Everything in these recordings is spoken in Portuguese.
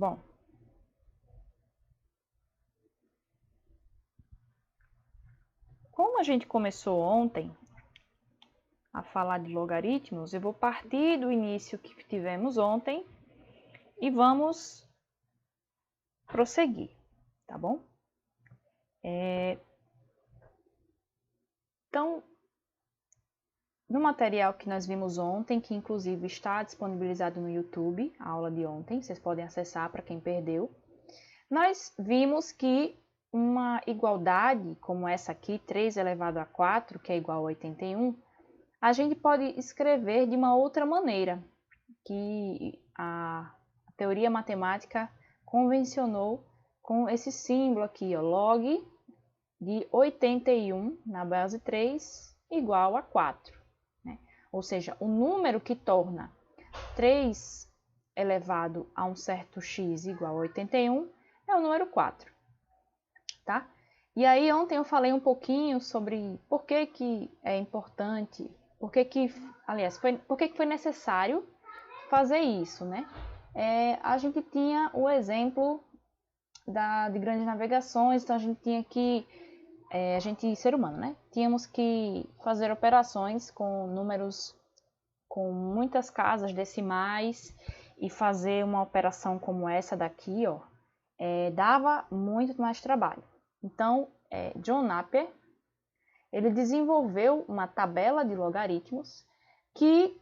Bom, como a gente começou ontem a falar de logaritmos, eu vou partir do início que tivemos ontem e vamos prosseguir, tá bom? Então, no material que nós vimos ontem, que inclusive está disponibilizado no YouTube, a aula de ontem, vocês podem acessar para quem perdeu, nós vimos que uma igualdade como essa aqui, 3 elevado a 4, que é igual a 81, a gente pode escrever de uma outra maneira, que a teoria matemática convencionou com esse símbolo aqui, ó, log de 81 na base 3 igual a 4. Né? Ou seja, o número que torna 3 elevado a um certo x igual a 81 é o número 4. Tá? E aí ontem eu falei um pouquinho sobre por que é importante, por que foi necessário fazer isso, né? A gente tinha o exemplo de grandes navegações, então a gente tinha que, ser humano, né? Tínhamos que fazer operações com números com muitas casas decimais e fazer uma operação como essa daqui, ó, dava muito mais trabalho. Então, John Napier, ele desenvolveu uma tabela de logaritmos que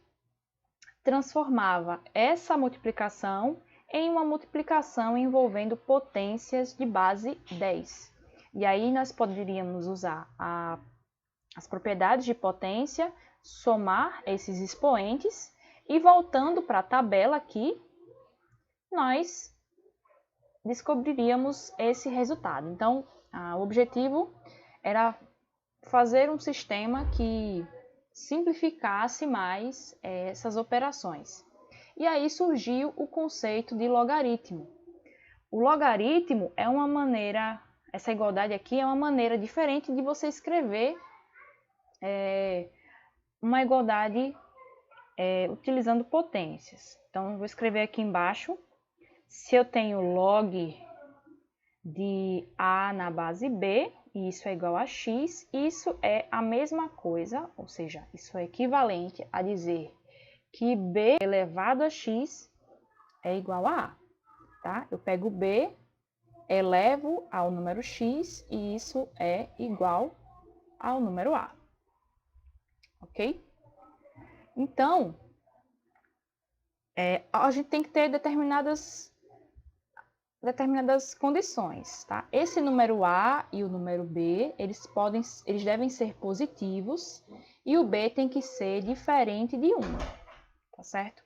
transformava essa multiplicação em uma multiplicação envolvendo potências de base 10. E aí nós poderíamos usar as propriedades de potência, somar esses expoentes e voltando para a tabela aqui, nós descobriríamos esse resultado. Então, o objetivo era fazer um sistema que simplificasse mais essas operações. E aí surgiu o conceito de logaritmo. O logaritmo é uma maneira, essa igualdade aqui é uma maneira diferente de você escrever uma igualdade utilizando potências. Então, eu vou escrever aqui embaixo, se eu tenho log de A na base B, e isso é igual a x, isso é a mesma coisa, ou seja, isso é equivalente a dizer que B elevado a x é igual a A. Tá? Eu pego B, elevo ao número x, e isso é igual ao número A. Ok? Então, a gente tem que ter determinadas condições, tá? Esse número A e o número B, eles devem ser positivos e o B tem que ser diferente de 1, tá certo?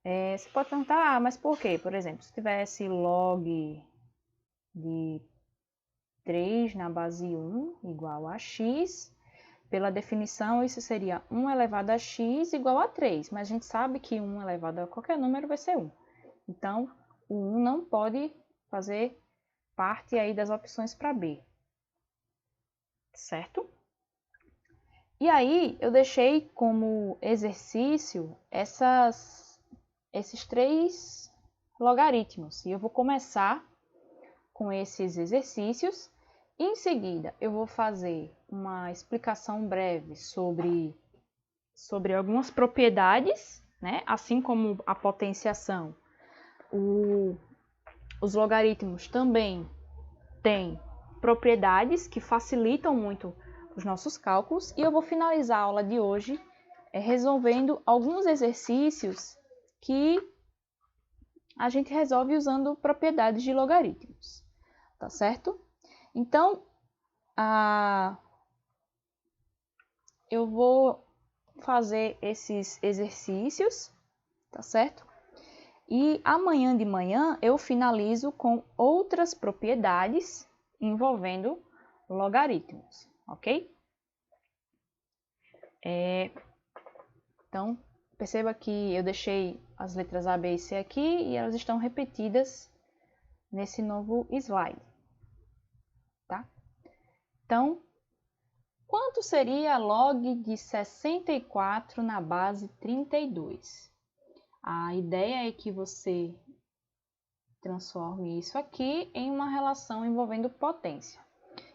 Você pode perguntar, mas por quê? Por exemplo, se tivesse log de 3 na base 1 igual a x, pela definição isso seria 1 elevado a x igual a 3, mas a gente sabe que 1 elevado a qualquer número vai ser 1. Então, o 1 não pode fazer parte aí das opções para B, certo? E aí, eu deixei como exercício esses 3 logaritmos. E eu vou começar com esses exercícios. Em seguida, eu vou fazer uma explicação breve sobre algumas propriedades, né? Assim como a potenciação. Os logaritmos também têm propriedades que facilitam muito os nossos cálculos e eu vou finalizar a aula de hoje resolvendo alguns exercícios que a gente resolve usando propriedades de logaritmos, tá certo? Então, eu vou fazer esses exercícios, tá certo? E amanhã de manhã eu finalizo com outras propriedades envolvendo logaritmos, ok? Então, perceba que eu deixei as letras A, B e C aqui e elas estão repetidas nesse novo slide, tá? Então, quanto seria log de 64 na base 32? A ideia é que você transforme isso aqui em uma relação envolvendo potência.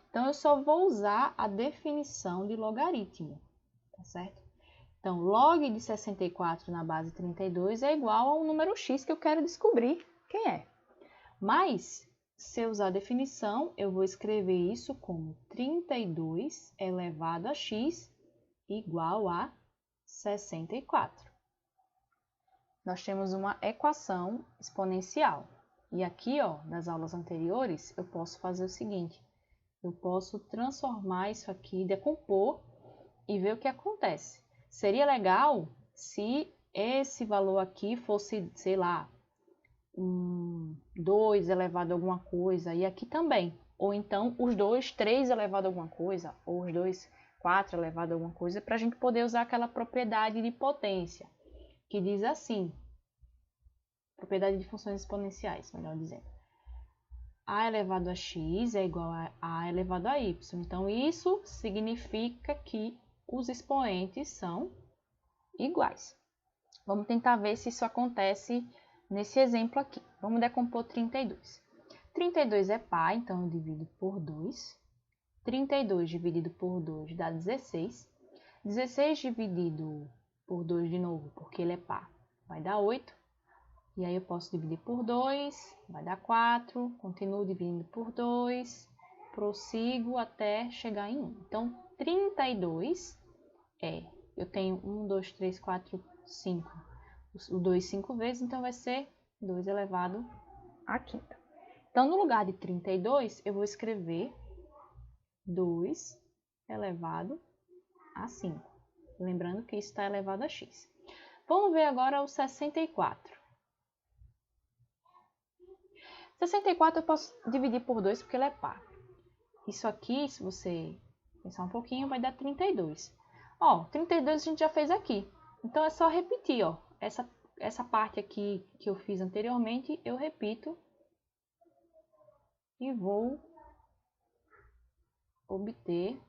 Então, eu só vou usar a definição de logaritmo, tá certo? Então, log de 64 na base 32 é igual ao número x que eu quero descobrir quem é. Mas, se eu usar a definição, eu vou escrever isso como 32 elevado a x igual a 64. Nós temos uma equação exponencial. E aqui, ó, nas aulas anteriores, eu posso fazer o seguinte. Eu posso transformar isso aqui, decompor e ver o que acontece. Seria legal se esse valor aqui fosse, sei lá, 2 elevado a alguma coisa, e aqui também. Ou então os dois 3 elevado a alguma coisa, ou os dois 4 elevado a alguma coisa, para a gente poder usar aquela propriedade de potência, que diz assim, propriedade de funções exponenciais, melhor dizendo. A elevado a x é igual a a elevado a y. Então, isso significa que os expoentes são iguais. Vamos tentar ver se isso acontece nesse exemplo aqui. Vamos decompor 32. 32 é par, então eu divido por 2. 32 dividido por 2 dá 16. 16 dividido por 2 de novo, porque ele é par, vai dar 8. E aí eu posso dividir por 2, vai dar 4. Continuo dividindo por 2, prossigo até chegar em 1. Então, 32 eu tenho 1, 2, 3, 4, 5. O 2 5 vezes, então vai ser 2 elevado à quinta. Então, no lugar de 32, eu vou escrever 2 elevado a 5. Lembrando que isso está elevado a x. Vamos ver agora o 64. 64 eu posso dividir por 2 porque ele é par. Isso aqui, se você pensar um pouquinho, vai dar 32. Ó, 32 a gente já fez aqui. Então, é só repetir, ó. Essa parte aqui que eu fiz anteriormente, eu repito. E vou obter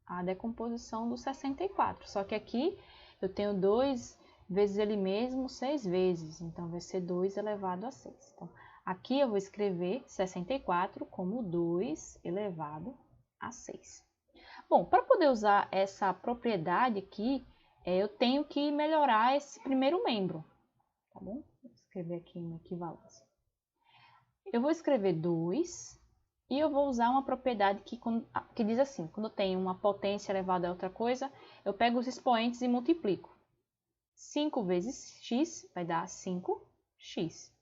a decomposição do 64. Só que aqui eu tenho 2 vezes ele mesmo 6 vezes. Então, vai ser 2 elevado a 6. Então, aqui eu vou escrever 64 como 2 elevado a 6. Bom, para poder usar essa propriedade aqui, eu tenho que melhorar esse primeiro membro. Tá bom? Vou escrever aqui uma equivalência. Eu vou escrever 2 e eu vou usar uma propriedade que diz assim, quando eu tenho uma potência elevada a outra coisa, eu pego os expoentes e multiplico. 5 vezes x vai dar 5x.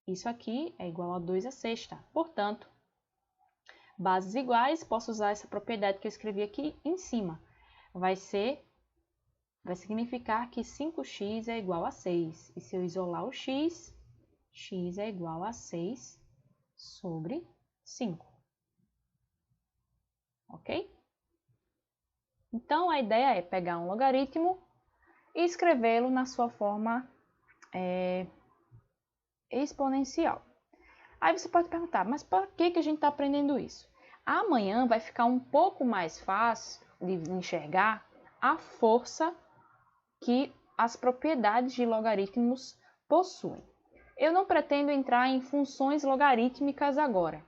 Isso aqui é igual a 2 à sexta. Portanto, bases iguais, posso usar essa propriedade que eu escrevi aqui em cima. Vai significar que 5x é igual a 6. E se eu isolar o x, x é igual a 6 sobre 5. Ok? Então, a ideia é pegar um logaritmo e escrevê-lo na sua forma exponencial. Aí você pode perguntar, mas por que a gente está aprendendo isso? Amanhã vai ficar um pouco mais fácil de enxergar a força que as propriedades de logaritmos possuem. Eu não pretendo entrar em funções logarítmicas agora,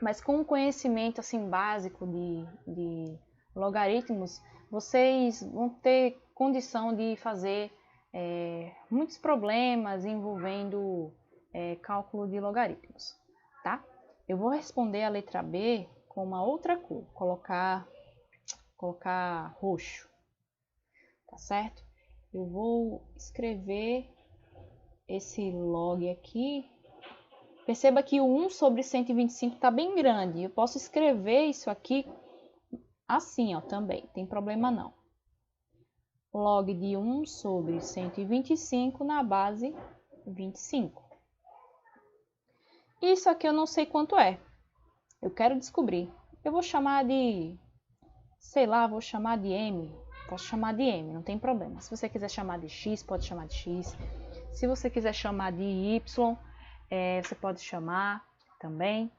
mas com um conhecimento assim, básico de logaritmos, vocês vão ter condição de fazer muitos problemas envolvendo cálculo de logaritmos, tá? Eu vou responder a letra B com uma outra cor, colocar roxo, tá certo? Eu vou escrever esse log aqui. Perceba que o 1 sobre 125 está bem grande. Eu posso escrever isso aqui assim, ó, também, tem problema não. Log de 1 sobre 125 na base 25. Isso aqui eu não sei quanto é. Eu quero descobrir. Eu vou chamar de, sei lá, vou chamar de M. Posso chamar de M, não tem problema. Se você quiser chamar de X, pode chamar de X. Se você quiser chamar de Y, você pode chamar também.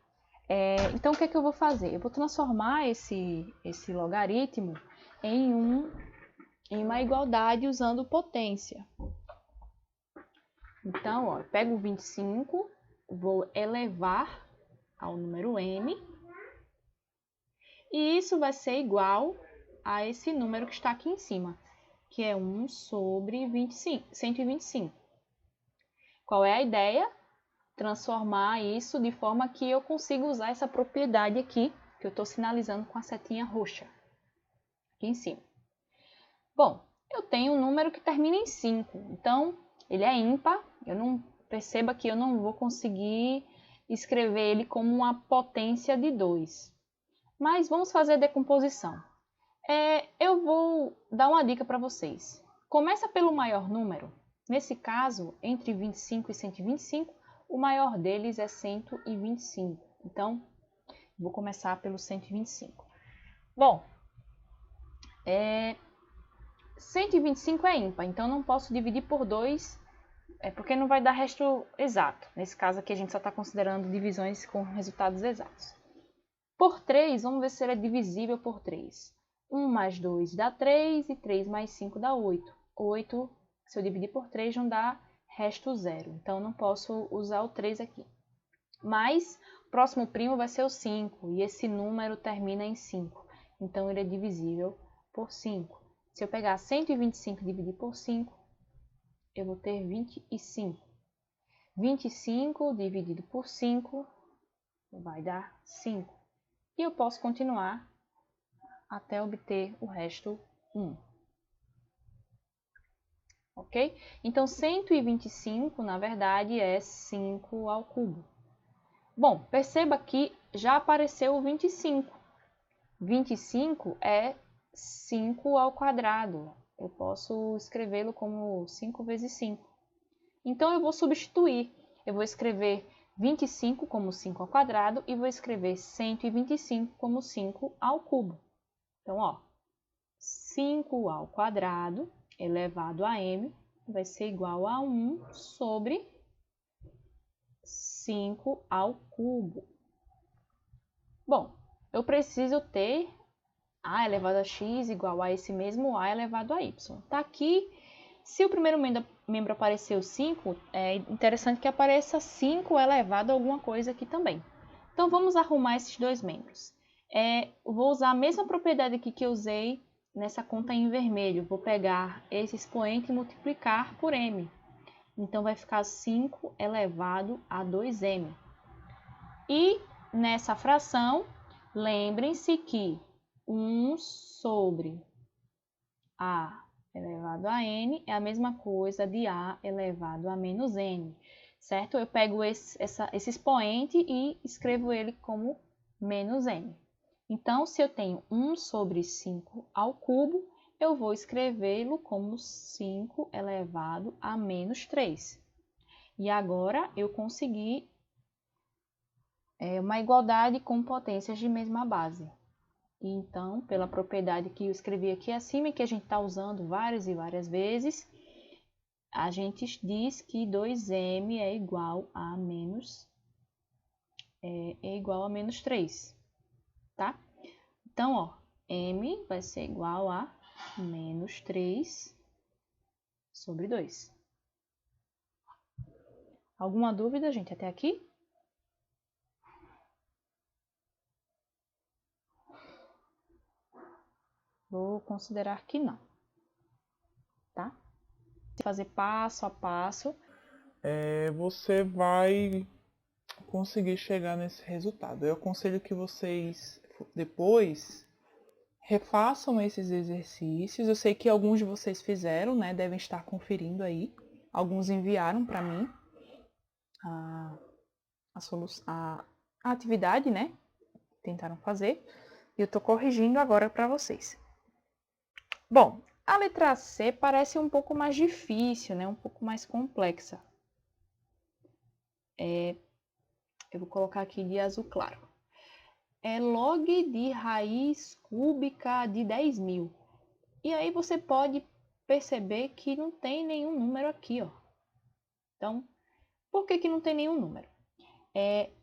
Então, o que é que eu vou fazer? Eu vou transformar esse logaritmo em uma igualdade usando potência. Então, ó, eu pego o 25, vou elevar ao número m, e isso vai ser igual a esse número que está aqui em cima, que é 1 sobre 125. Qual é a ideia? Transformar isso de forma que eu consiga usar essa propriedade aqui, que eu estou sinalizando com a setinha roxa, aqui em cima. Bom, eu tenho um número que termina em 5, então ele é ímpar, perceba que eu não vou conseguir escrever ele como uma potência de 2. Mas vamos fazer a decomposição. Eu vou dar uma dica para vocês. Começa pelo maior número. Nesse caso, entre 25 e 125, o maior deles é 125. Então, vou começar pelo 125. Bom, 125 é ímpar, então não posso dividir por 2, porque não vai dar resto exato. Nesse caso aqui a gente só está considerando divisões com resultados exatos. Por 3, vamos ver se ele é divisível por 3. 1 mais 2 dá 3 e 3 mais 5 dá 8. 8, se eu dividir por 3, não dá resto 0. Então, não posso usar o 3 aqui. Mas, o próximo primo vai ser o 5. E esse número termina em 5. Então, ele é divisível por 5. Se eu pegar 125 e dividir por 5, eu vou ter 25. 25 dividido por 5 vai dar 5. E eu posso continuar até obter o resto 1. Ok? Então, 125, na verdade, é 5 ao cubo. Bom, perceba que já apareceu o 25. 25 é 5 ao quadrado. Eu posso escrevê-lo como 5 vezes 5. Então, eu vou substituir. Eu vou escrever 25 como 5 ao quadrado e vou escrever 125 como 5 ao cubo. Então, ó, 5 ao quadrado elevado a m vai ser igual a 1 sobre 5 ao cubo. Bom, eu preciso ter a elevado a x igual a esse mesmo a elevado a y. Tá aqui, se o primeiro membro apareceu 5, é interessante que apareça 5 elevado a alguma coisa aqui também. Então, vamos arrumar esses dois membros. Eu vou usar a mesma propriedade aqui que eu usei nessa conta em vermelho. Vou pegar esse expoente e multiplicar por m. Então, vai ficar 5 elevado a 2m. E nessa fração, lembrem-se que 1 sobre a elevado a n é a mesma coisa de a elevado a menos n, certo? Eu pego esse expoente e escrevo ele como menos n. Então, se eu tenho 1 sobre 5 ao cubo, eu vou escrevê-lo como 5 elevado a menos 3. E agora eu consegui uma igualdade com potências de mesma base. Então, pela propriedade que eu escrevi aqui acima e que a gente está usando várias e várias vezes, a gente diz que 2m é igual a menos 3, tá? Então, ó, m vai ser igual a menos 3 sobre 2. Alguma dúvida, gente, até aqui? Vou considerar que não, tá? Fazer passo a passo. Você vai conseguir chegar nesse resultado. Eu aconselho que vocês depois refaçam esses exercícios. Eu sei que alguns de vocês fizeram, né? Devem estar conferindo aí. Alguns enviaram para mim a atividade, né? Tentaram fazer. E eu estou corrigindo agora para vocês. Bom, a letra C parece um pouco mais difícil, né? Um pouco mais complexa. Eu vou colocar aqui de azul claro. É log de raiz cúbica de 10.000. E aí você pode perceber que não tem nenhum número aqui, ó. Então, por que não tem nenhum número?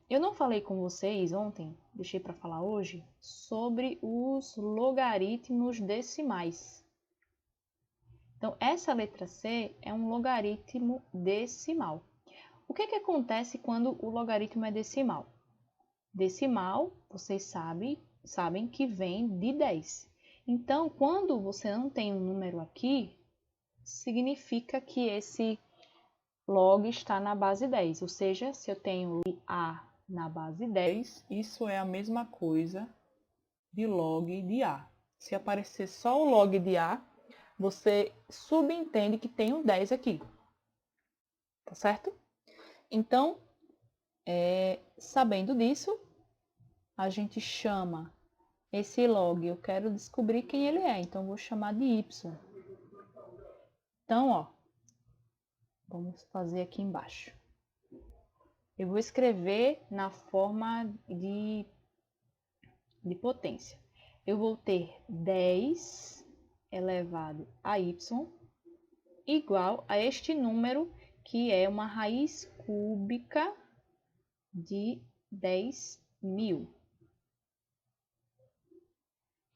Eu não falei com vocês ontem, deixei para falar hoje, sobre os logaritmos decimais. Então, essa letra C é um logaritmo decimal. O que acontece quando o logaritmo é decimal? Decimal, vocês sabem que vem de 10. Então, quando você não tem um número aqui, significa que esse log está na base 10. Ou seja, se eu tenho A na base 10, isso é a mesma coisa de log de A. Se aparecer só o log de A, você subentende que tem um 10 aqui. Tá certo? Então, sabendo disso, a gente chama esse log, eu quero descobrir quem ele é, então vou chamar de y. Então, ó, vamos fazer aqui embaixo. Eu vou escrever na forma de potência. Eu vou ter 10 elevado a y igual a este número, que é uma raiz cúbica de 10.000.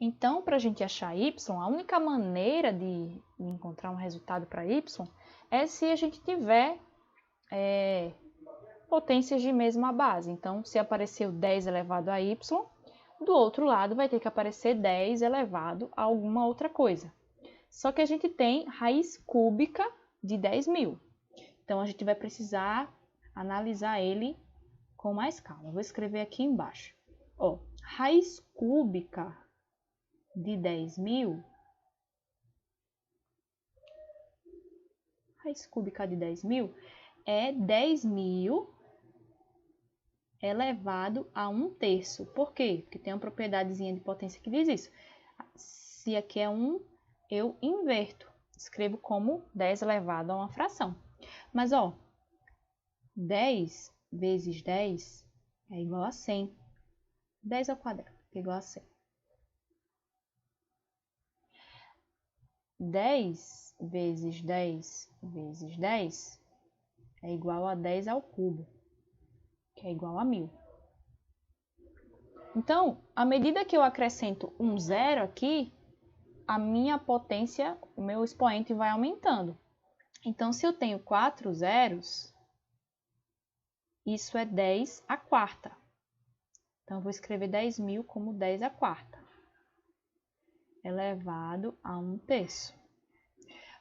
Então, para a gente achar y, a única maneira de encontrar um resultado para y é se a gente tiver potências de mesma base. Então, se apareceu 10 elevado a y, do outro lado vai ter que aparecer 10 elevado a alguma outra coisa. Só que a gente tem raiz cúbica de 10.000. Então, a gente vai precisar analisar ele com mais calma. Vou escrever aqui embaixo. Ó, raiz cúbica de 10.000. Raiz cúbica de 10.000 é 10.000 elevado a 1/3. Por quê? Porque tem uma propriedadezinha de potência que diz isso. Se aqui é 1, eu inverto. Escrevo como 10 elevado a uma fração. Mas, ó, 10 vezes 10 é igual a 100. 10 ao quadrado é igual a 100. 10 vezes 10 vezes 10 é igual a 10 ao cubo, que é igual a 1.000. Então, à medida que eu acrescento um zero aqui, a minha potência, o meu expoente vai aumentando. Então, se eu tenho 4 zeros, isso é 10 à quarta. Então, eu vou escrever 10.000 como 10 à quarta, elevado a 1/3.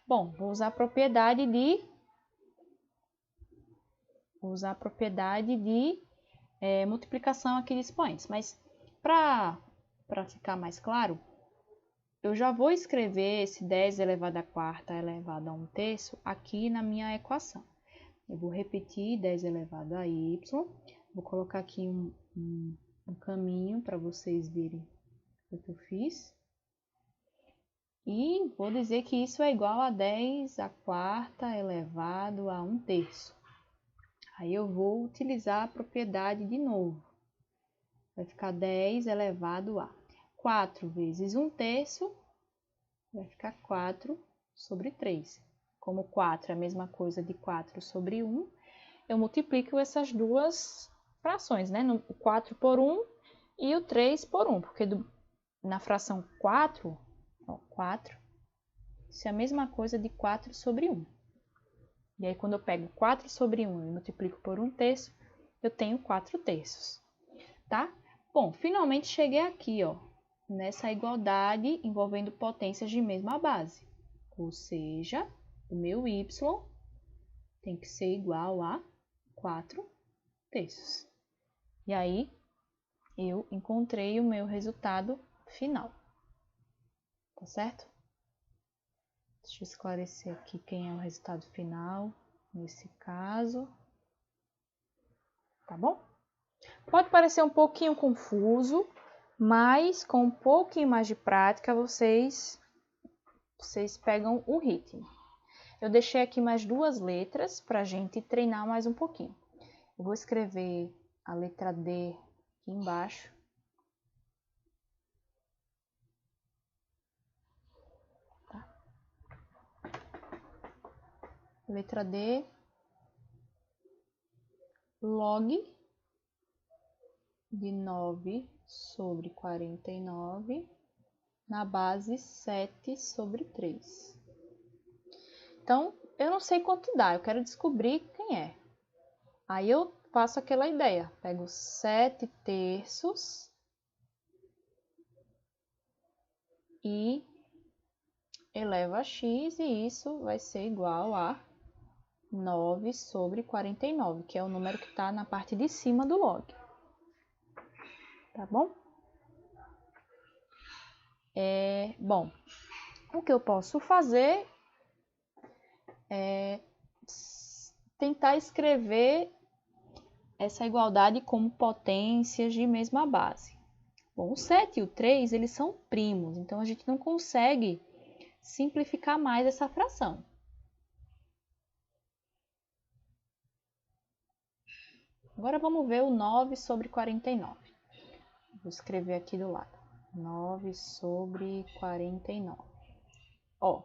Bom, vou usar a propriedade de multiplicação aqui de expoentes. Mas, para ficar mais claro, eu já vou escrever esse 10 elevado à quarta elevado a 1/3 aqui na minha equação. Eu vou repetir 10 elevado a y, vou colocar aqui um caminho para vocês verem o que eu fiz. E vou dizer que isso é igual a 10 à quarta elevado a 1/3. Aí eu vou utilizar a propriedade de novo. Vai ficar 10 elevado a 4 vezes 1/3, vai ficar 4 sobre 3. Como 4 é a mesma coisa de 4 sobre 1, eu multiplico essas duas frações, né? O 4 por 1 e o 3 por 1, porque na fração 4, ó, 4, isso é a mesma coisa de 4 sobre 1. E aí, quando eu pego 4 sobre 1 e multiplico por 1/3, eu tenho 4/3, tá? Bom, finalmente cheguei aqui, ó, nessa igualdade envolvendo potências de mesma base. Ou seja, o meu y tem que ser igual a 4/3. E aí, eu encontrei o meu resultado final. Tá certo? Deixa eu esclarecer aqui quem é o resultado final nesse caso. Tá bom? Pode parecer um pouquinho confuso, mas com um pouquinho mais de prática vocês pegam o ritmo. Eu deixei aqui mais duas letras para a gente treinar mais um pouquinho. Eu vou escrever a letra D aqui embaixo. Tá? Letra D, log de 9 sobre 49 na base 7 sobre 3. Então, eu não sei quanto dá, eu quero descobrir quem é. Aí eu faço aquela ideia, pego 7 terços e elevo a x, e isso vai ser igual a 9 sobre 49, que é o número que está na parte de cima do log. Tá bom? Bom, o que eu posso fazer é tentar escrever essa igualdade como potências de mesma base. Bom, o 7 e o 3, eles são primos, então a gente não consegue simplificar mais essa fração. Agora vamos ver o 9 sobre 49. Vou escrever aqui do lado. 9 sobre 49. Ó,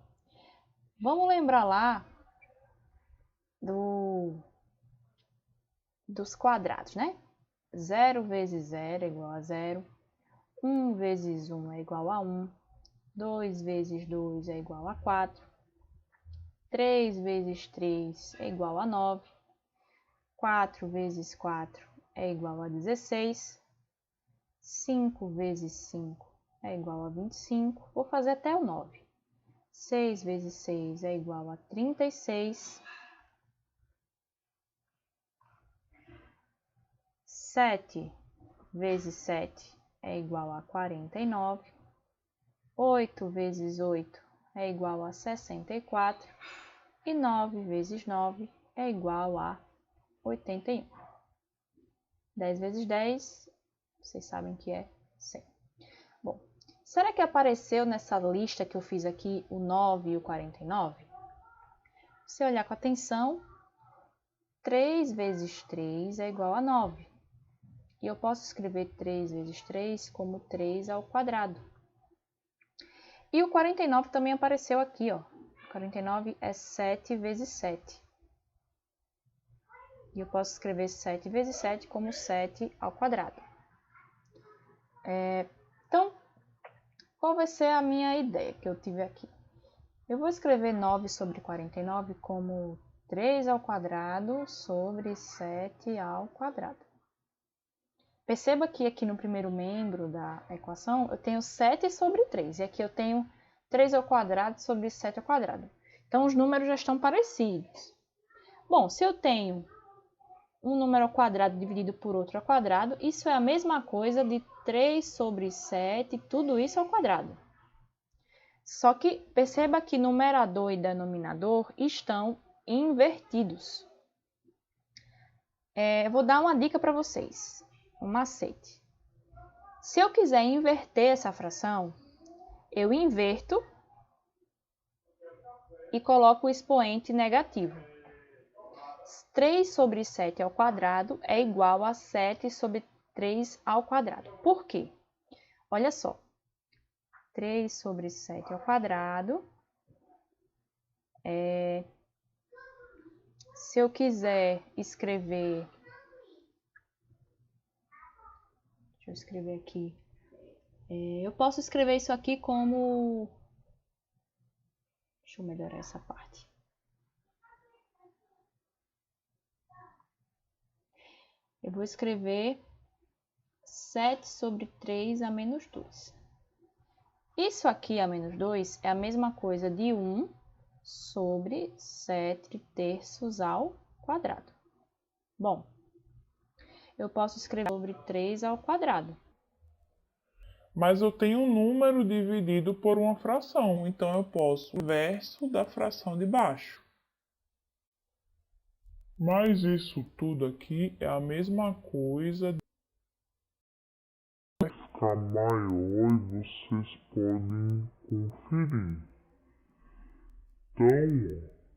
vamos lembrar lá dos quadrados, né? 0 vezes 0 é igual a 0. 1 vezes 1 é igual a 1. 2 vezes 2 é igual a 4. 3 vezes 3 é igual a 9. 4 vezes 4 é igual a 16. 5 vezes 5 é igual a 25. Vou fazer até o 9. 6 vezes 6 é igual a 36. 7 vezes 7 é igual a 49. 8 vezes 8 é igual a 64. E 9 vezes 9 é igual a 81. 10 vezes 10, vocês sabem que é 100. Bom, será que apareceu nessa lista que eu fiz aqui o 9 e o 49? Se olhar com atenção, 3 vezes 3 é igual a 9. E eu posso escrever 3 vezes 3 como 3 ao quadrado. E o 49 também apareceu aqui, ó. 49 é 7 vezes 7. E eu posso escrever 7 vezes 7 como 7 ao quadrado. Então, qual vai ser a minha ideia que eu tive aqui? Eu vou escrever 9 sobre 49 como 3 ao quadrado sobre 7 ao quadrado. Perceba que aqui no primeiro membro da equação eu tenho 7 sobre 3. E aqui eu tenho 3 ao quadrado sobre 7 ao quadrado. Então, os números já estão parecidos. Bom, se eu tenho um número ao quadrado dividido por outro ao quadrado, isso é a mesma coisa de 3 sobre 7, tudo isso ao quadrado. Só que perceba que numerador e denominador estão invertidos. Eu vou dar uma dica para vocês, um macete. Se eu quiser inverter essa fração, eu inverto e coloco o expoente negativo. 3 sobre 7 ao quadrado é igual a 7 sobre 3 ao quadrado. Por quê? Olha só. 3 sobre 7 ao quadrado. Se eu quiser escrever... Deixa eu escrever aqui. Eu posso escrever isso aqui como... Deixa eu melhorar essa parte. Eu vou escrever 7 sobre 3 a menos 2. Isso aqui a menos 2 é a mesma coisa de 1 sobre 7 terços ao quadrado. Bom, eu posso escrever sobre 3 ao quadrado. Mas eu tenho um número dividido por uma fração, então eu posso o inverso da fração de baixo. Mas isso tudo aqui é a mesma coisa. Vai ficar maior e vocês podem conferir. Então,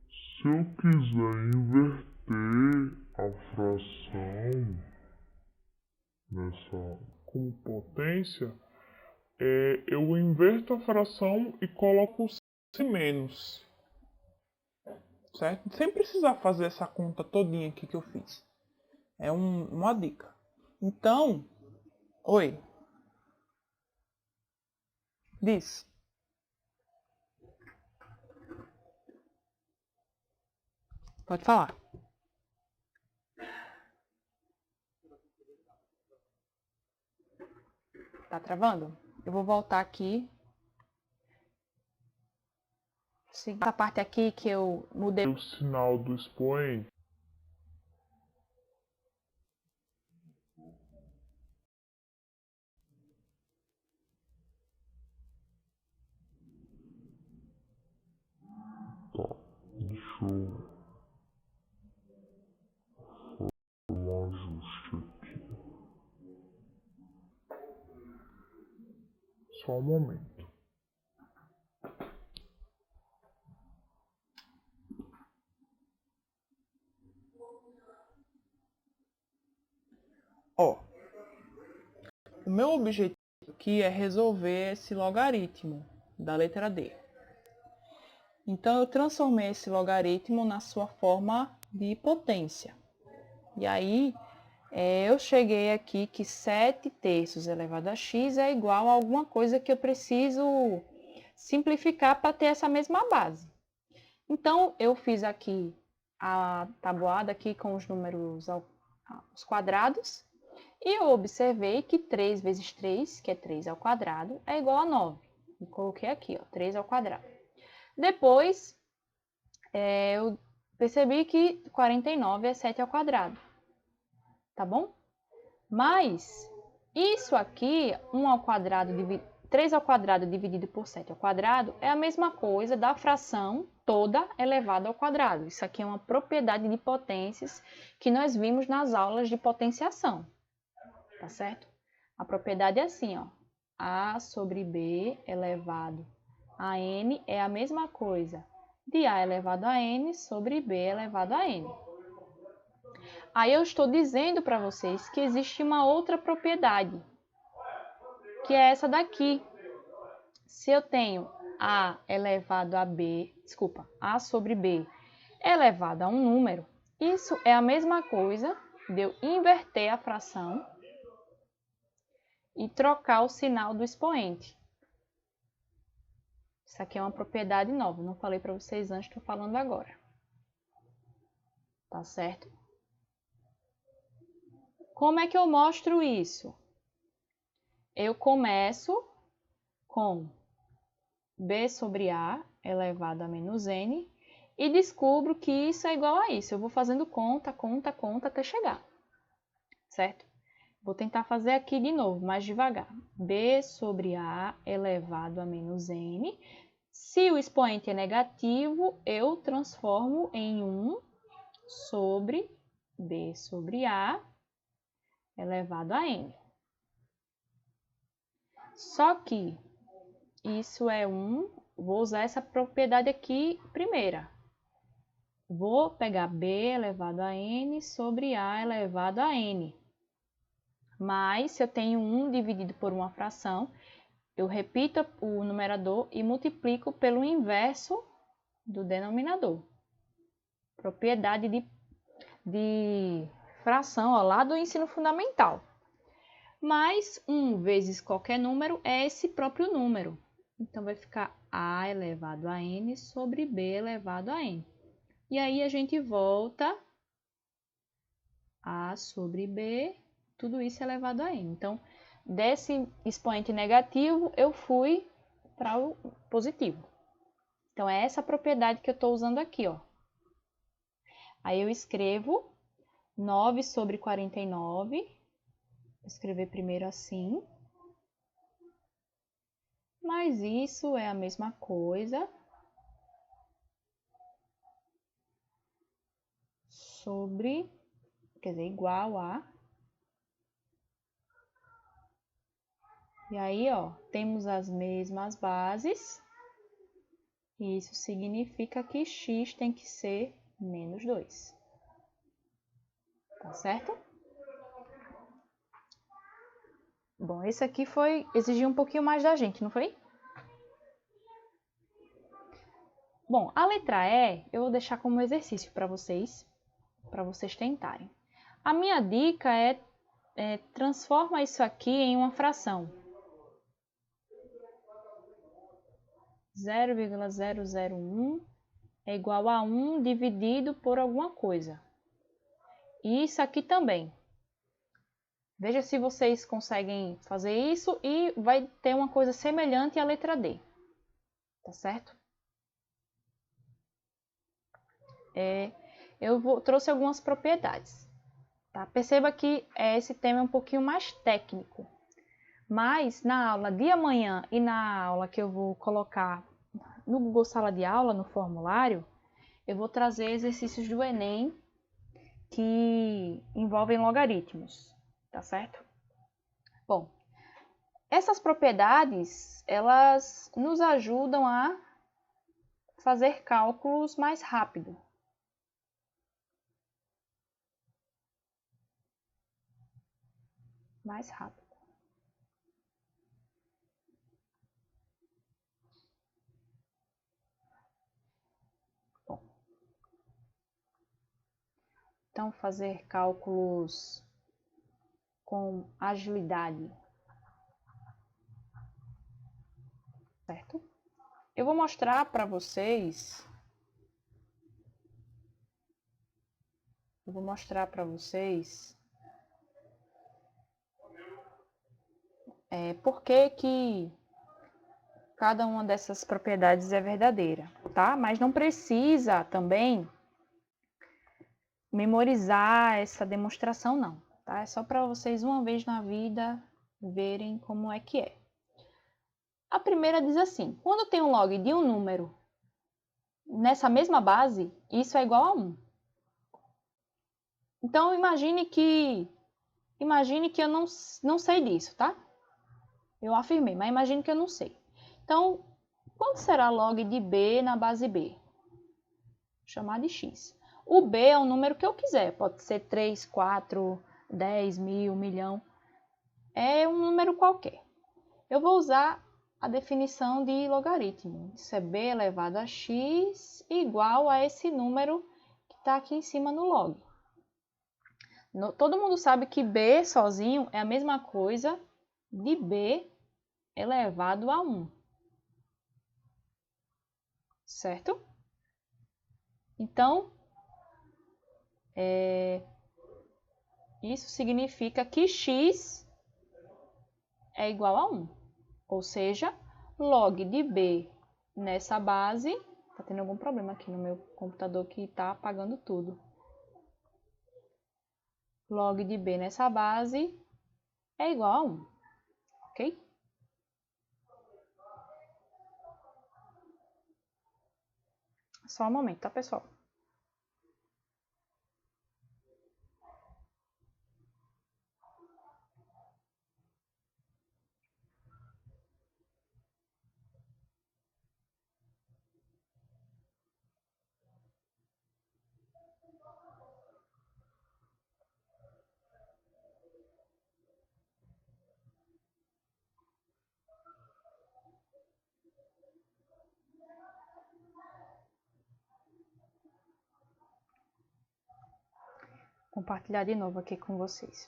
se eu quiser inverter a fração como potência, eu inverto a fração e coloco o menos. Certo? Sem precisar fazer essa conta todinha aqui que eu fiz. É uma dica. Então, oi. Diz. Pode falar. Tá travando? Eu vou voltar aqui. Essa parte aqui que eu mudei O sinal do expoente. Tá, deixa eu um ajuste aqui. Só um momento. Ó, o meu objetivo aqui é resolver esse logaritmo da letra D. Então, eu transformei esse logaritmo na sua forma de potência. E aí, eu cheguei aqui que 7 terços elevado a x é igual a alguma coisa que eu preciso simplificar para ter essa mesma base. Então, eu fiz aqui a tabuada aqui com os números aos quadrados. E eu observei que 3 vezes 3, que é 3 ao quadrado, é igual a 9. E coloquei aqui, ó, 3 ao quadrado. Depois, eu percebi que 49 é 7 ao quadrado. Tá bom? Mas, isso aqui, 3 ao quadrado dividido por 7 ao quadrado, é a mesma coisa da fração toda elevada ao quadrado. Isso aqui é uma propriedade de potências que nós vimos nas aulas de potenciação. Tá certo? A propriedade é assim, ó. A sobre B elevado a N é a mesma coisa de A elevado a N sobre B elevado a N. Aí eu estou dizendo para vocês que existe uma outra propriedade, que é essa daqui. Se eu tenho A elevado a B, A sobre B elevado a um número, isso é a mesma coisa de eu inverter a fração e trocar o sinal do expoente. Isso aqui é uma propriedade nova, não falei para vocês antes, estou falando agora. Tá certo? Como é que eu mostro isso? Eu começo com B sobre A elevado a menos N e descubro que isso é igual a isso. Eu vou fazendo conta até chegar. Certo? Vou tentar fazer aqui de novo, mais devagar. B sobre A elevado a menos N. Se o expoente é negativo, eu transformo em 1 sobre B sobre A elevado a N. Só que isso é 1, vou usar essa propriedade aqui primeira. Vou pegar B elevado a N sobre A elevado a N. Mas, se eu tenho 1 dividido por uma fração, eu repito o numerador e multiplico pelo inverso do denominador. Propriedade de fração, ó, lá do ensino fundamental. Mas 1 vezes qualquer número é esse próprio número. Então, vai ficar A elevado a N sobre B elevado a N. E aí, a gente volta A sobre B, tudo isso elevado a N. Então, desse expoente negativo, eu fui para o positivo. Então, é essa propriedade que eu estou usando aqui, ó. Aí, eu escrevo 9 sobre 49. Vou escrever primeiro assim. Mas isso é a mesma coisa sobre, quer dizer, igual a. E aí, ó, temos as mesmas bases. E isso significa que x tem que ser menos 2. Tá certo? Bom, esse aqui exigiu um pouquinho mais da gente, não foi? Bom, a letra E eu vou deixar como exercício para vocês tentarem. A minha dica é transforma isso aqui em uma fração. 0,001 é igual a 1 dividido por alguma coisa. E isso aqui também. Veja se vocês conseguem fazer isso e vai ter uma coisa semelhante à letra D. Tá certo? Trouxe algumas propriedades. Tá? Perceba que esse tema é um pouquinho mais técnico. Mas na aula de amanhã e na aula que eu vou colocar no Google Sala de Aula, no formulário, eu vou trazer exercícios do Enem que envolvem logaritmos, tá certo? Bom, essas propriedades, elas nos ajudam a fazer cálculos mais rápido. Mais rápido. Bom, então, fazer cálculos com agilidade. Certo? Eu vou mostrar para vocês. Por que cada uma dessas propriedades é verdadeira, tá? Mas não precisa também memorizar essa demonstração, não, tá? É só para vocês, uma vez na vida, verem como é que é. A primeira diz assim: quando tem um log de um número nessa mesma base, isso é igual a 1. Então, imagine que eu não sei disso, tá? Eu afirmei, mas imagine que eu não sei. Então, quanto será log de B na base B? Vou chamar de x. O B é um número que eu quiser. Pode ser 3, 4, 10, 1000, 1.000.000. É um número qualquer. Eu vou usar a definição de logaritmo. Isso é b elevado a x igual a esse número que está aqui em cima no log. Todo mundo sabe que b sozinho é a mesma coisa de b elevado a 1. Certo? Então, isso significa que x é igual a 1. Ou seja, log de b nessa base... Está tendo algum problema aqui no meu computador que está apagando tudo. Log de b nessa base é igual a 1. Ok? Só um momento, tá, pessoal? Compartilhar de novo aqui com vocês.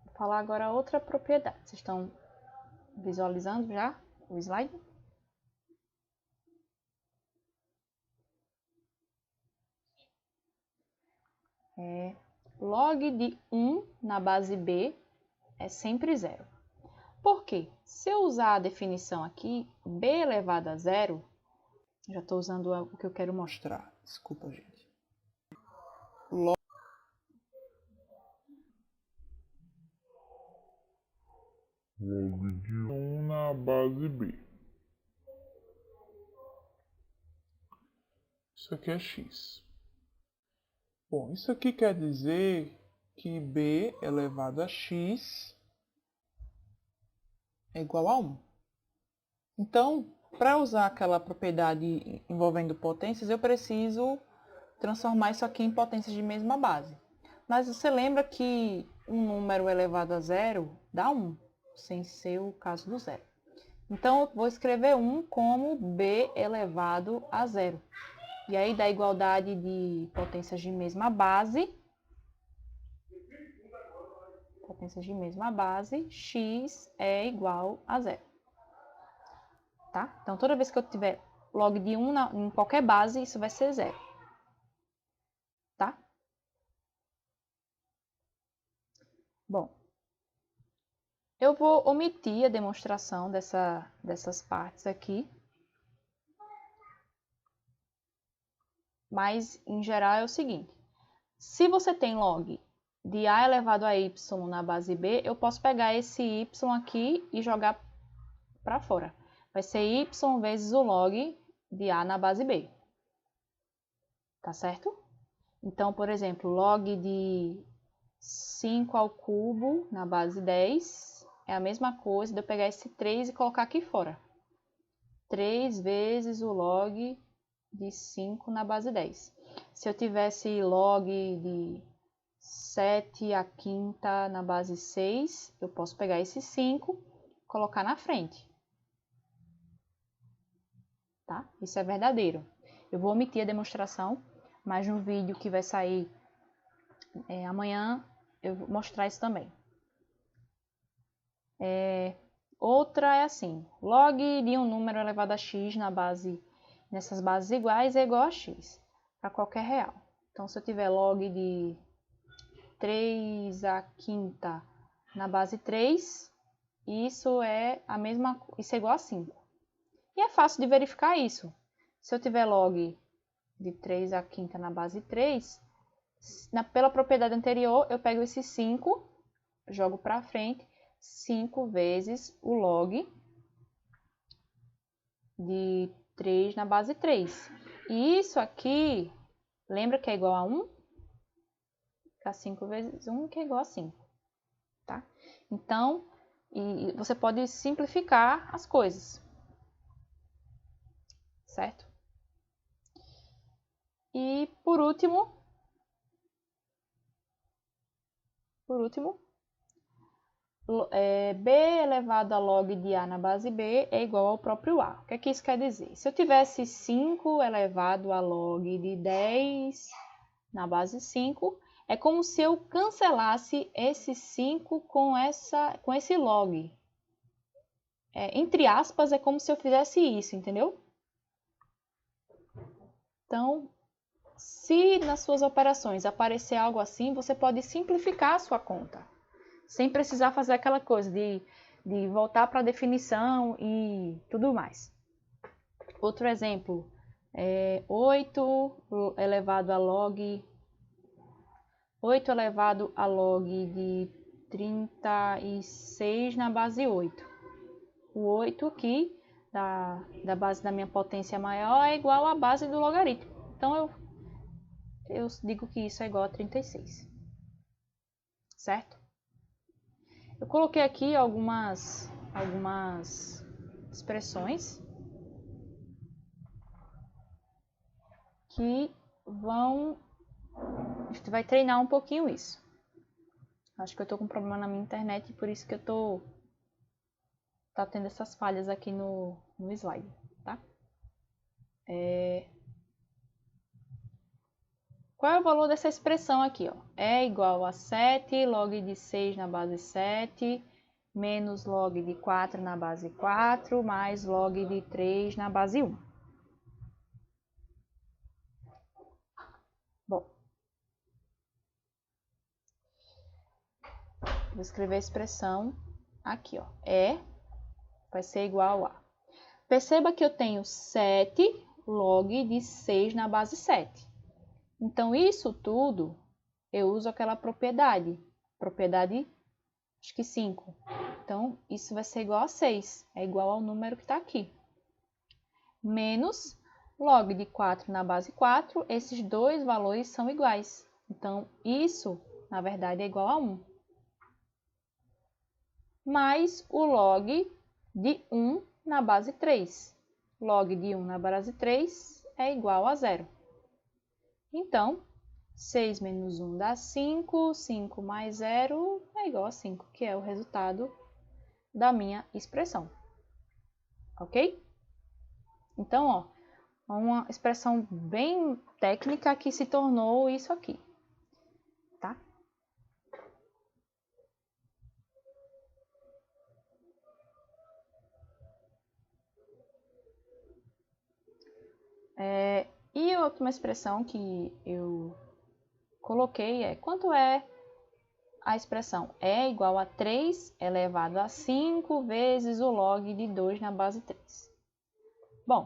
Vou falar agora outra propriedade. Vocês estão visualizando já o slide? Log de 1 na base B é sempre 0. Por quê? Se eu usar a definição aqui, b elevado a 0, já estou usando o que eu quero mostrar. Desculpa, gente. Log de 1 na base B. Isso aqui é x. Bom, isso aqui quer dizer que b elevado a x é igual a 1. Então, para usar aquela propriedade envolvendo potências, eu preciso transformar isso aqui em potências de mesma base. Mas você lembra que um número elevado a 0 dá 1, sem ser o caso do 0. Então, eu vou escrever 1 como b elevado a 0. E aí, da igualdade de potências de mesma base, potências de mesma base, x é igual a 0. Tá? Então, toda vez que eu tiver log de 1 em qualquer base, isso vai ser 0. Tá? Bom, eu vou omitir a demonstração dessas partes aqui. Mas, em geral, é o seguinte. Se você tem log de a elevado a y na base b, eu posso pegar esse y aqui e jogar para fora. Vai ser y vezes o log de a na base b. Tá certo? Então, por exemplo, log de 5 ao cubo na base 10 é a mesma coisa de eu pegar esse 3 e colocar aqui fora. 3 vezes o log de 5 na base 10. Se eu tivesse log de 7 a quinta na base 6, eu posso pegar esse 5 e colocar na frente. Tá? Isso é verdadeiro. Eu vou omitir a demonstração, mas no vídeo que vai sair amanhã, eu vou mostrar isso também. Outra é assim, log de um número elevado a x nessas bases iguais é igual a x, para qualquer real. Então, se eu tiver log de 3 a quinta na base 3, isso é igual a 5. E é fácil de verificar isso. Se eu tiver log de 3 a quinta na base 3, pela propriedade anterior, eu pego esse 5, jogo para frente, 5 vezes o log de 3 na base 3. E isso aqui, lembra que é igual a 1? Fica 5 vezes 1, que é igual a 5. Tá? Então, você pode simplificar as coisas. Certo? E por último, b elevado a log de a na base b é igual ao próprio a. O que é que isso quer dizer? Se eu tivesse 5 elevado a log de 10 na base 5, é como se eu cancelasse esse 5 com esse log. Entre aspas, é como se eu fizesse isso, entendeu? Então, se nas suas operações aparecer algo assim, você pode simplificar a sua conta, sem precisar fazer aquela coisa de voltar para a definição e tudo mais. Outro exemplo, 8 elevado a log de 36 na base 8. O 8 aqui, da base da minha potência maior, é igual à base do logaritmo. Então, eu digo que isso é igual a 36. Certo? Eu coloquei aqui algumas expressões que a gente vai treinar um pouquinho isso. Acho que eu estou com um problema na minha internet e por isso que eu tá tendo essas falhas aqui no slide, tá? Qual é o valor dessa expressão aqui, ó? É igual a 7 log de 6 na base 7, menos log de 4 na base 4, mais log de 3 na base 1. Bom, vou escrever a expressão aqui, ó. Vai ser igual a... Perceba que eu tenho 7 log de 6 na base 7. Então, isso tudo, eu uso aquela propriedade, acho que 5. Então, isso vai ser igual a 6, é igual ao número que está aqui. Menos log de 4 na base 4, esses dois valores são iguais. Então, isso, na verdade, é igual a 1. Mais o log de 1 na base 3. Log de 1 na base 3 é igual a 0. Então, 6 menos 1 dá 5, 5 mais 0 é igual a 5, que é o resultado da minha expressão. Ok? Então, ó, uma expressão bem técnica que se tornou isso aqui. Tá? E a última expressão que eu coloquei é quanto é a expressão é igual a 3 elevado a 5 vezes o log de 2 na base 3. Bom,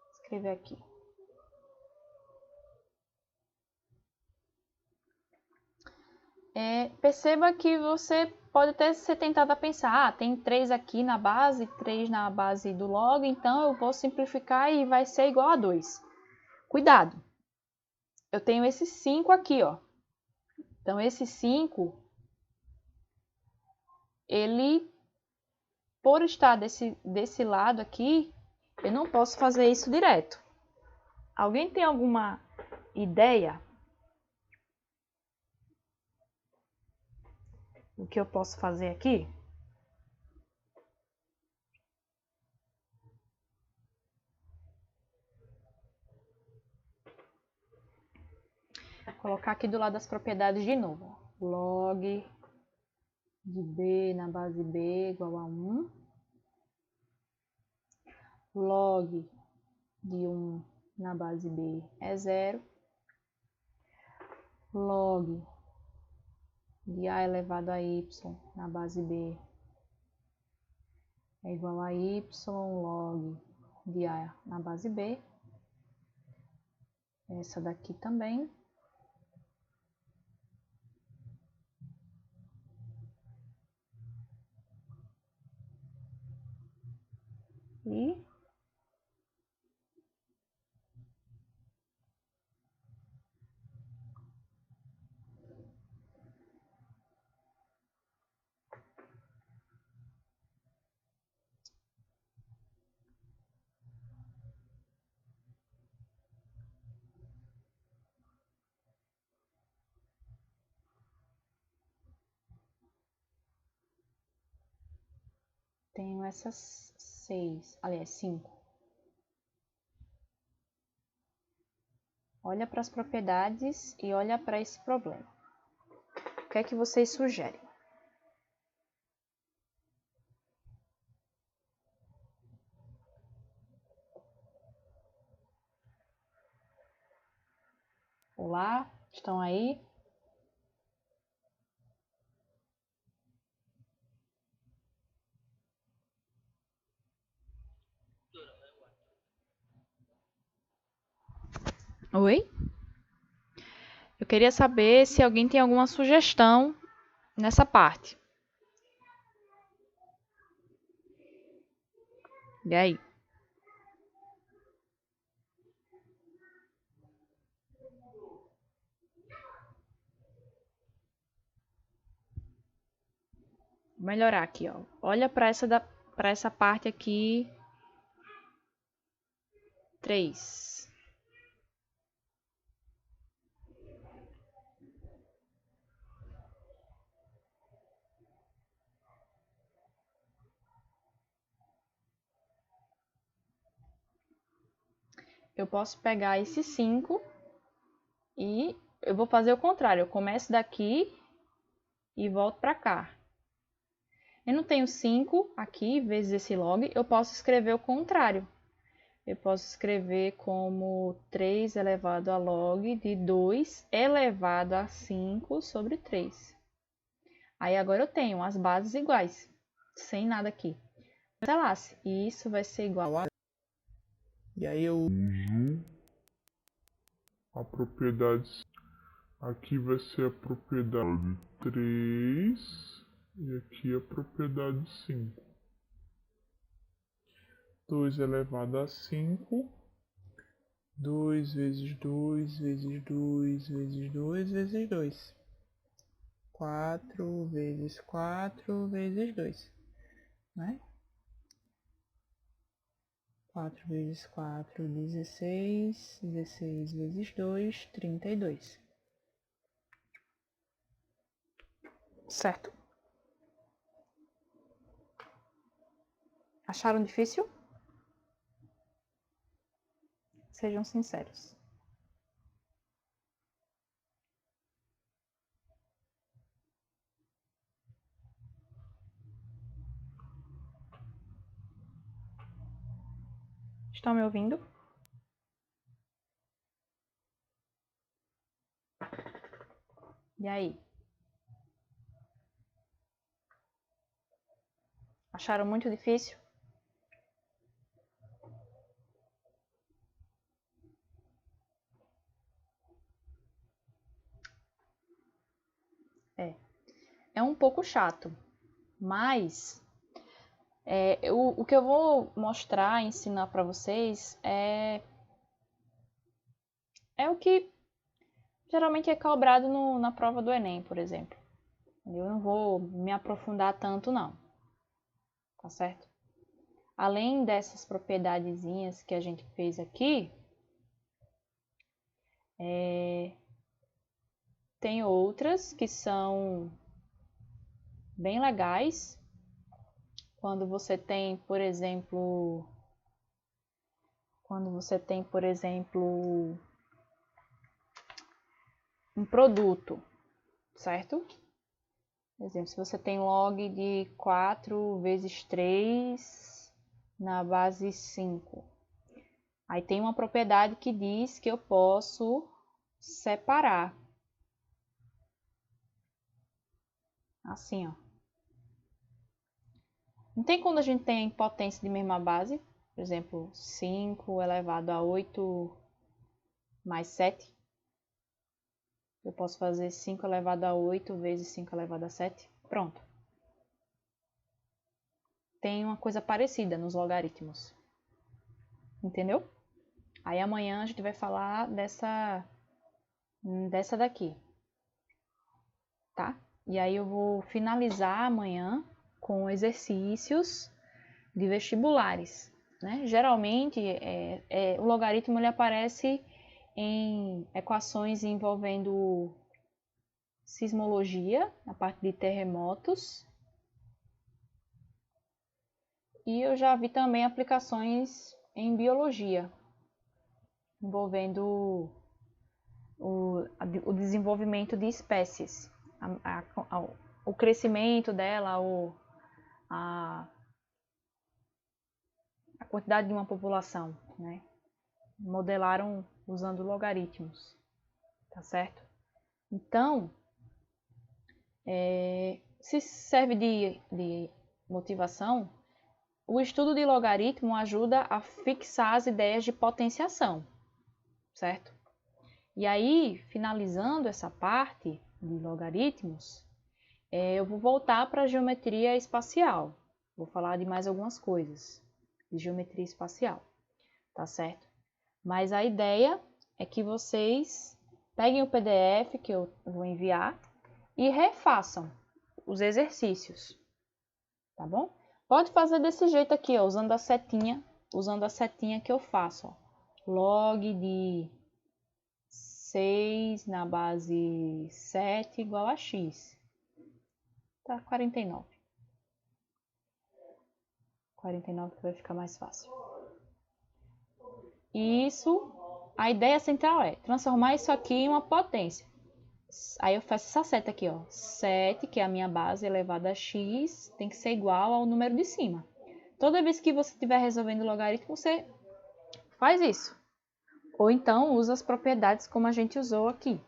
vou escrever aqui. Perceba que você pode até ser tentado a pensar, tem 3 aqui na base, 3 na base do log, então eu vou simplificar e vai ser igual a 2. Cuidado! Eu tenho esse 5 aqui, ó. Então, esse 5, ele, por estar desse lado aqui, eu não posso fazer isso direto. Alguém tem alguma ideia do que eu posso fazer aqui? Vou colocar aqui do lado das propriedades de novo. Log de b na base b igual a 1. Log de 1 na base b é 0. Log de a elevado a y na base b é igual a y log de a na base b. Essa daqui também. E tenho essas 6, aliás, 5. Olha para as propriedades e olha para esse problema. O que é que vocês sugerem? Olá, estão aí? Oi? Eu queria saber se alguém tem alguma sugestão nessa parte. E aí? Vou melhorar aqui, ó. Olha para essa parte aqui. 3. Eu posso pegar esse 5 e eu vou fazer o contrário. Eu começo daqui e volto para cá. Eu não tenho 5 aqui vezes esse log, eu posso escrever o contrário. Eu posso escrever como 3 elevado a log de 2 elevado a 5 sobre 3. Aí agora eu tenho as bases iguais, sem nada aqui. Cancelasse, e isso vai ser igual a... E aí eu Uso a propriedade. Aqui vai ser a propriedade 3 e aqui a propriedade 5. 2 elevado a 5. 2 vezes 2 vezes 2 vezes 2 vezes 2. 4 vezes 4 vezes 2, né? 4 vezes 4, 16. 16 vezes 2, 32. Certo. Acharam difícil? Sejam sinceros. Estão me ouvindo? E aí? Acharam muito difícil? É um pouco chato, mas o que eu vou mostrar, ensinar para vocês é o que geralmente é cobrado na prova do Enem, por exemplo. Eu não vou me aprofundar tanto, não. Tá certo? Além dessas propriedadezinhas que a gente fez aqui, tem outras que são bem legais. Quando você tem, por exemplo, um produto, certo? Por exemplo, se você tem log de 4 vezes 3 na base 5. Aí tem uma propriedade que diz que eu posso separar. Assim, ó. Não tem quando a gente tem potência de mesma base, por exemplo, 5 elevado a 8 mais 7. Eu posso fazer 5 elevado a 8 vezes 5 elevado a 7. Pronto. Tem uma coisa parecida nos logaritmos. Entendeu? Aí amanhã a gente vai falar dessa daqui. Tá? E aí eu vou finalizar amanhã com exercícios de vestibulares. Né? Geralmente, o logaritmo ele aparece em equações envolvendo sismologia, a parte de terremotos. E eu já vi também aplicações em biologia, envolvendo o desenvolvimento de espécies, o crescimento dela, a quantidade de uma população, né? Modelaram usando logaritmos, tá certo? Então, se serve de motivação, o estudo de logaritmo ajuda a fixar as ideias de potenciação, certo? E aí, finalizando essa parte de logaritmos, eu vou voltar para a geometria espacial. Vou falar de mais algumas coisas de geometria espacial, tá certo? Mas a ideia é que vocês peguem o PDF que eu vou enviar e refaçam os exercícios, tá bom? Pode fazer desse jeito aqui, ó, usando a setinha que eu faço, ó. Log de 6 na base 7 igual a x. Tá 49. 49 que vai ficar mais fácil. Isso, a ideia central é transformar isso aqui em uma potência. Aí eu faço essa seta aqui, ó. 7, que é a minha base elevada a x, tem que ser igual ao número de cima. Toda vez que você estiver resolvendo logaritmo, você faz isso. Ou então usa as propriedades como a gente usou aqui.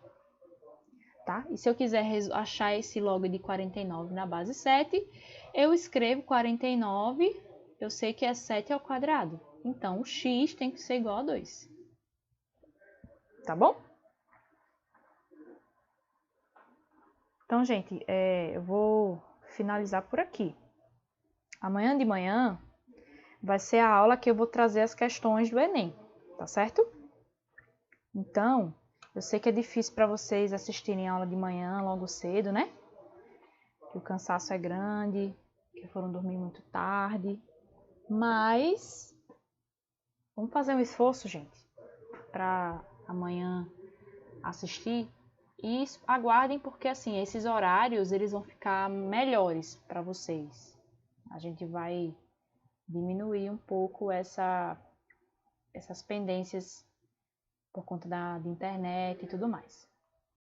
Tá? E se eu quiser achar esse log de 49 na base 7, eu escrevo 49, eu sei que é 7 ao quadrado. Então, o x tem que ser igual a 2. Tá bom? Então, gente, eu vou finalizar por aqui. Amanhã de manhã vai ser a aula que eu vou trazer as questões do Enem, tá certo? Então, eu sei que é difícil para vocês assistirem a aula de manhã logo cedo, né? Que o cansaço é grande, que foram dormir muito tarde. Mas vamos fazer um esforço, gente, para amanhã assistir. E aguardem, porque assim, esses horários eles vão ficar melhores para vocês. A gente vai diminuir um pouco essas pendências por conta da internet e tudo mais.